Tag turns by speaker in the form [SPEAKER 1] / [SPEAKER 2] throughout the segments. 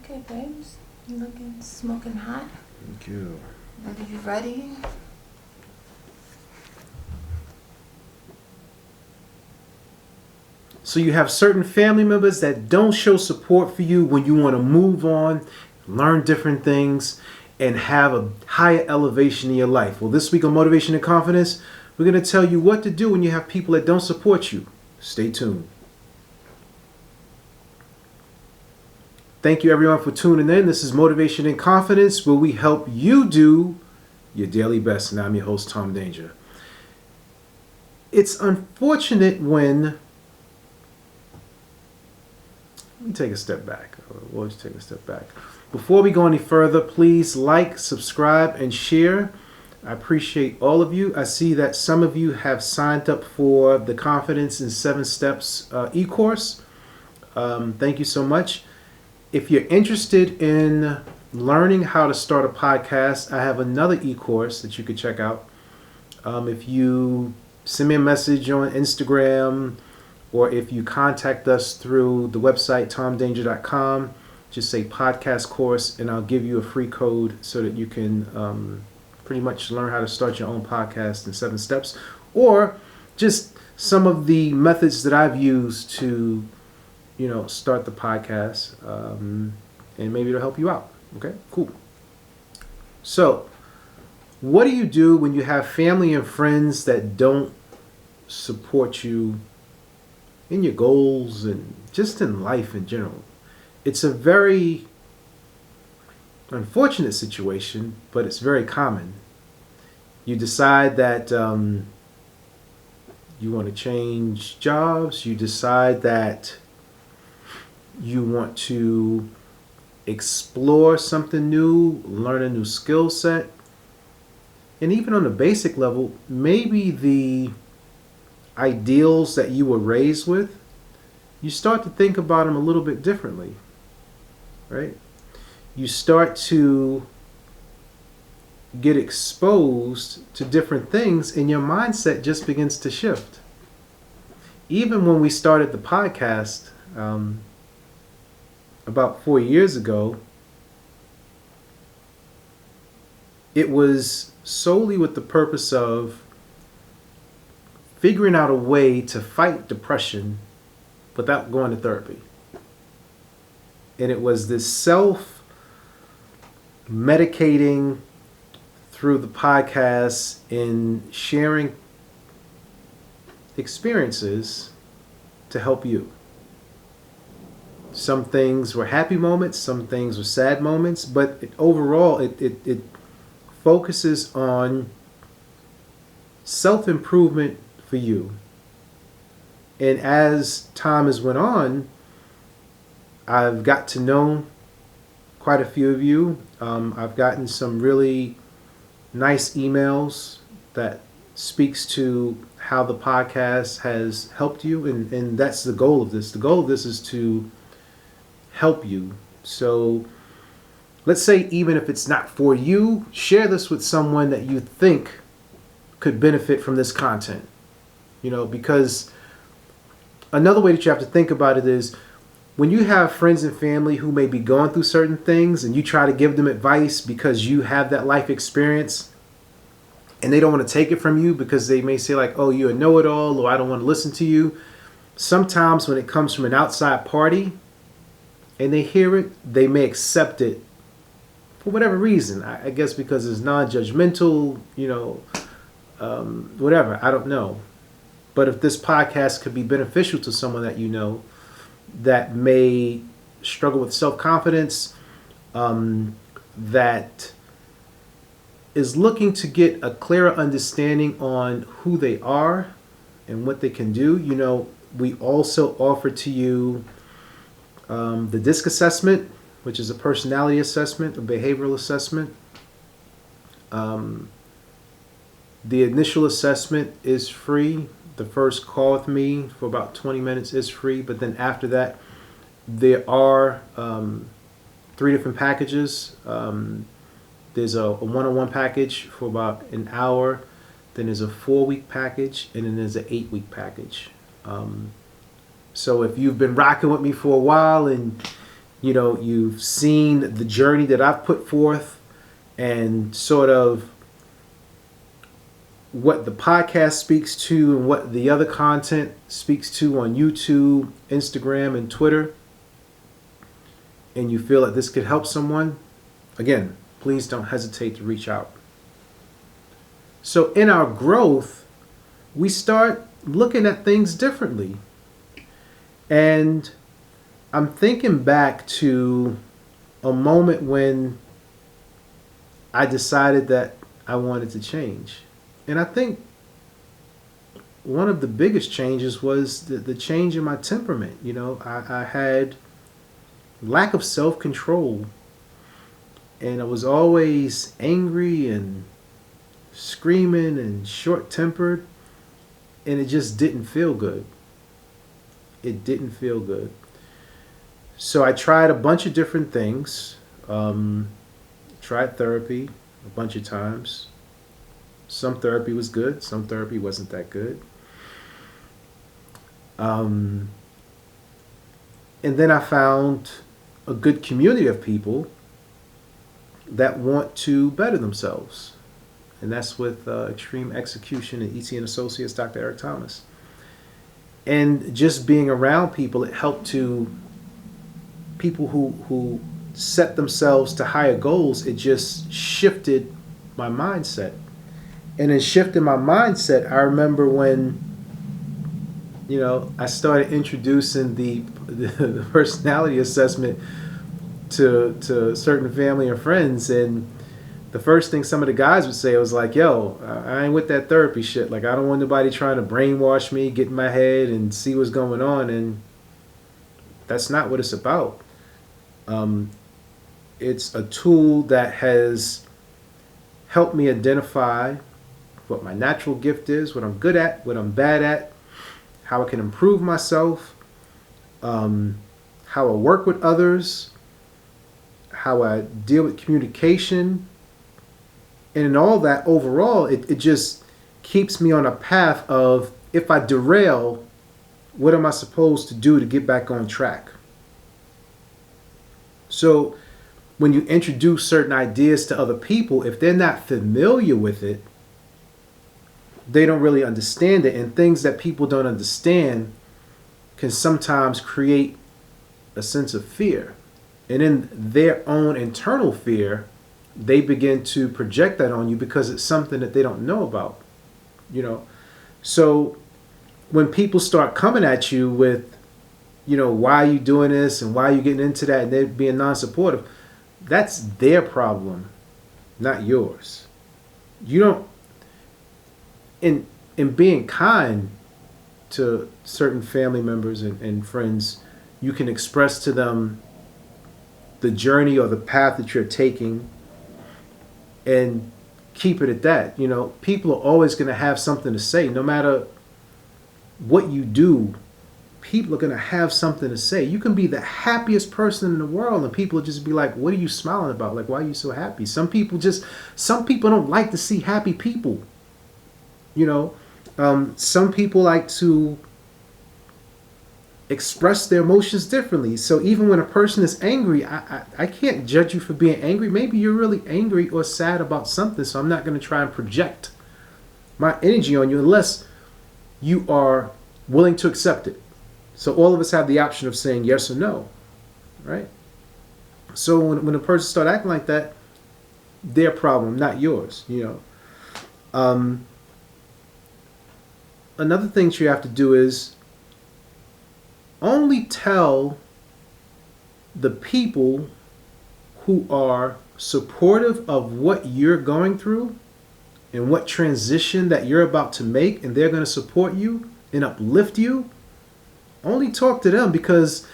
[SPEAKER 1] Okay, babes. You looking smoking hot?
[SPEAKER 2] Thank you.
[SPEAKER 1] Are you ready?
[SPEAKER 2] So you have certain family members that don't show support for you when you want to move on, learn different things, and have a higher elevation in your life. Well, this week on Motivation and Confidence, we're going to tell you what to do when you have people that don't support you. Stay tuned. Thank you everyone for tuning in. This is Motivation and Confidence, where we help you do your daily best. And I'm your host, Tom Danger. It's unfortunate when... Let me take a step back. We'll just take a step back. Before we go any further, please like, subscribe, and share. I appreciate all of you. I see that some of you have signed up for the Confidence in 7 Steps e-course. Thank you so much. If you're interested in learning how to start a podcast, I have another e-course that you could check out. If you send me a message on Instagram, or if you contact us through the website tomdanger.com, just say podcast course, and I'll give you a free code so that you can pretty much learn how to start your own podcast in 7 steps, or just some of the methods that I've used to, start the podcast, and maybe it'll help you out. Okay, cool. So, what do you do when you have family and friends that don't support you in your goals and just in life in general? It's a very unfortunate situation, but it's very common. You decide that you want to change jobs. You decide that you want to explore something new, learn a new skill set. And even on a basic level, maybe the ideals that you were raised with, you start to think about them a little bit differently, right? You start to get exposed to different things and your mindset just begins to shift. Even when we started the podcast about 4 years ago, it was solely with the purpose of figuring out a way to fight depression without going to therapy. And it was this self-medicating through the podcast and sharing experiences to help you. Some things were happy moments, some things were sad moments, but overall it focuses on self-improvement for you. And as time has went on, I've got to know quite a few of you. I've gotten some really nice emails that speaks to how the podcast has helped you, and that's the goal of this. The goal of this is to help you. So let's say even if it's not for you, share this with someone that you think could benefit from this content. Because another way that you have to think about it is when you have friends and family who may be going through certain things and you try to give them advice because you have that life experience and they don't want to take it from you because they may say like, oh, you're a know-it-all, or I don't want to listen to you. Sometimes when it comes from an outside party and they hear it, they may accept it for whatever reason. I guess because it's non-judgmental, whatever, I don't know. But if this podcast could be beneficial to someone that you know that may struggle with self-confidence, that is looking to get a clearer understanding on who they are and what they can do, we also offer to you the DISC assessment, which is a personality assessment, a behavioral assessment. The initial assessment is free. The first call with me for about 20 minutes is free, but then after that, there are 3 different packages. There's a one-on-one package for about an hour, then there's a 4-week package, and then there's an 8-week package. So if you've been rocking with me for a while and You've seen the journey that I've put forth and sort of what the podcast speaks to and what the other content speaks to on YouTube, Instagram, and Twitter, and you feel that this could help someone, again, please don't hesitate to reach out. So in our growth, we start looking at things differently. And I'm thinking back to a moment when I decided that I wanted to change. And I think one of the biggest changes was the change in my temperament. I had lack of self-control, and I was always angry and screaming and short-tempered, and it just didn't feel good. It didn't feel good. So I tried a bunch of different things. Tried therapy a bunch of times. Some therapy was good. Some therapy wasn't that good. And then I found a good community of people that want to better themselves. And that's with Extreme Execution and ET and Associates, Dr. Eric Thomas. And just being around people, it helped to people who set themselves to higher goals. It just shifted my mindset. And in shifting my mindset, I remember when, I started introducing the personality assessment to certain family and friends, and the first thing some of the guys would say was like, yo, I ain't with that therapy shit. Like, I don't want nobody trying to brainwash me, get in my head and see what's going on. And that's not what it's about. It's a tool that has helped me identify what my natural gift is, what I'm good at, what I'm bad at, how I can improve myself, how I work with others, how I deal with communication. And in all that, overall, it just keeps me on a path of, if I derail, what am I supposed to do to get back on track? So when you introduce certain ideas to other people, if they're not familiar with it, they don't really understand it. And things that people don't understand can sometimes create a sense of fear. And in their own internal fear, they begin to project that on you because it's something that they don't know about. So when people start coming at you with, why are you doing this and why are you getting into that, and they're being non-supportive, that's their problem, not yours. You don't, in being kind to certain family members and friends, you can express to them the journey or the path that you're taking and keep it at that. People are always going to have something to say. No matter what you do, people are going to have something to say. You can be the happiest person in the world and people will just be like, what are you smiling about? Like, why are you so happy? Some people don't like to see happy people. Some people like to express their emotions differently. So even when a person is angry, I can't judge you for being angry. Maybe you're really angry or sad about something, so I'm not going to try and project my energy on you unless you are willing to accept it. So all of us have the option of saying yes or no, right? So when a person starts acting like that, their problem, not yours, Another thing you have to do is only tell the people who are supportive of what you're going through and what transition that you're about to make, and they're going to support you and uplift you. Only talk to them, because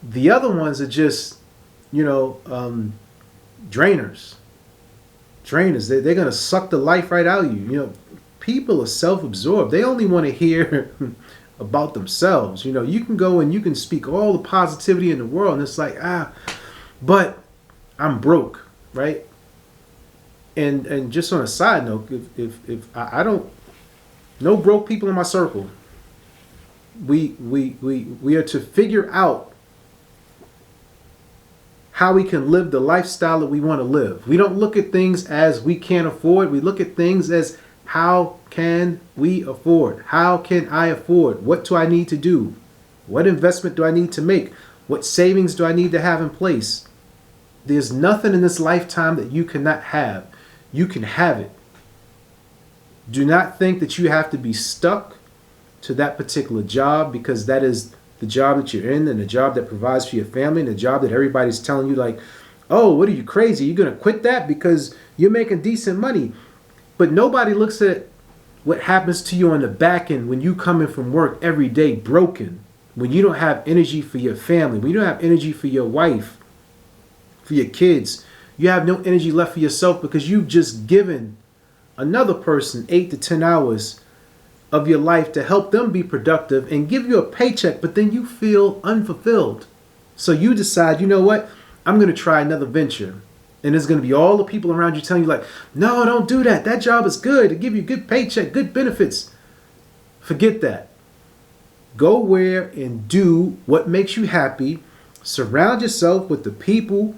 [SPEAKER 2] the other ones are just, drainers. They're going to suck the life right out of you. People are self-absorbed. They only want to hear about themselves. You can go and you can speak all the positivity in the world, and it's like, but I'm broke, right? And just on a side note, if I don't, no broke people in my circle. We are to figure out how we can live the lifestyle that we want to live. We don't look at things as we can't afford. We look at things as how can we afford? How can I afford? What do I need to do? What investment do I need to make? What savings do I need to have in place? There's nothing in this lifetime that you cannot have. You can have it. Do not think that you have to be stuck to that particular job because that is the job that you're in and the job that provides for your family and the job that everybody's telling you like, oh, what are you crazy? You're going to quit that because you're making decent money. But nobody looks at what happens to you on the back end when you come in from work every day broken, when you don't have energy for your family, when you don't have energy for your wife, for your kids. You have no energy left for yourself because you've just given another person 8 to 10 hours of your life to help them be productive and give you a paycheck, but then you feel unfulfilled. So you decide, you know what? I'm going to try another venture. And there's going to be all the people around you telling you like, no, don't do that. That job is good. It give you a good paycheck, good benefits. Forget that. Go where and do what makes you happy. Surround yourself with the people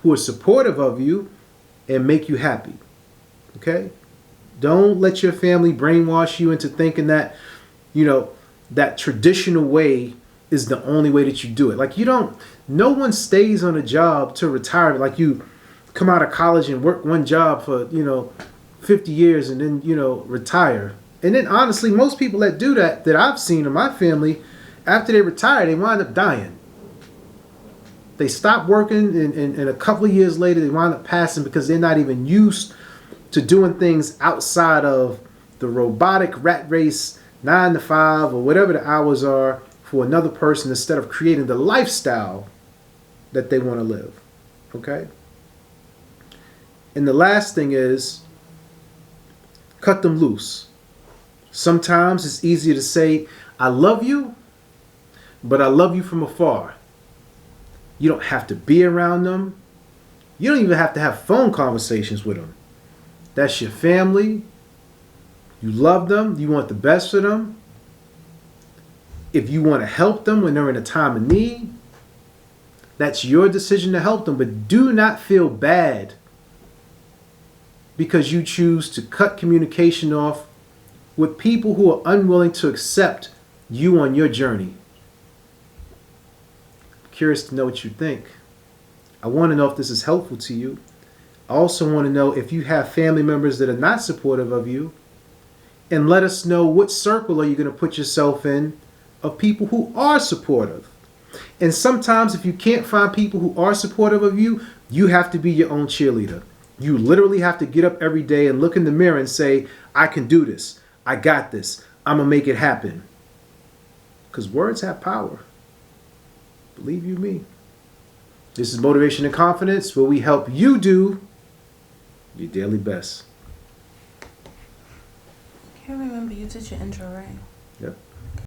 [SPEAKER 2] who are supportive of you and make you happy. Okay? Don't let your family brainwash you into thinking that, that traditional way is the only way that you do it. Like no one stays on a job to retire. Like you come out of college and work one job for, 50 years and then, retire. And then honestly, most people that do that I've seen in my family, after they retire, they wind up dying. They stop working and a couple of years later, they wind up passing because they're not even used to doing things outside of the robotic rat race 9 to 5 or whatever the hours are for another person instead of creating the lifestyle that they want to live. Okay? And the last thing is cut them loose. Sometimes it's easier to say, I love you, but I love you from afar. You don't have to be around them. You don't even have to have phone conversations with them. That's your family. You love them. You want the best for them. If you want to help them when they're in a time of need, that's your decision to help them. But do not feel bad because you choose to cut communication off with people who are unwilling to accept you on your journey. I'm curious to know what you think. I want to know if this is helpful to you. I also want to know if you have family members that are not supportive of you, and let us know what circle are you going to put yourself in of people who are supportive. And sometimes if you can't find people who are supportive of you, you have to be your own cheerleader. You literally have to get up every day and look in the mirror and say, I can do this. I got this. I'm going to make it happen. Because words have power. Believe you me. This is Motivation and Confidence, where we help you do your daily best.
[SPEAKER 1] I can't remember, you did your intro, right?
[SPEAKER 2] Yep.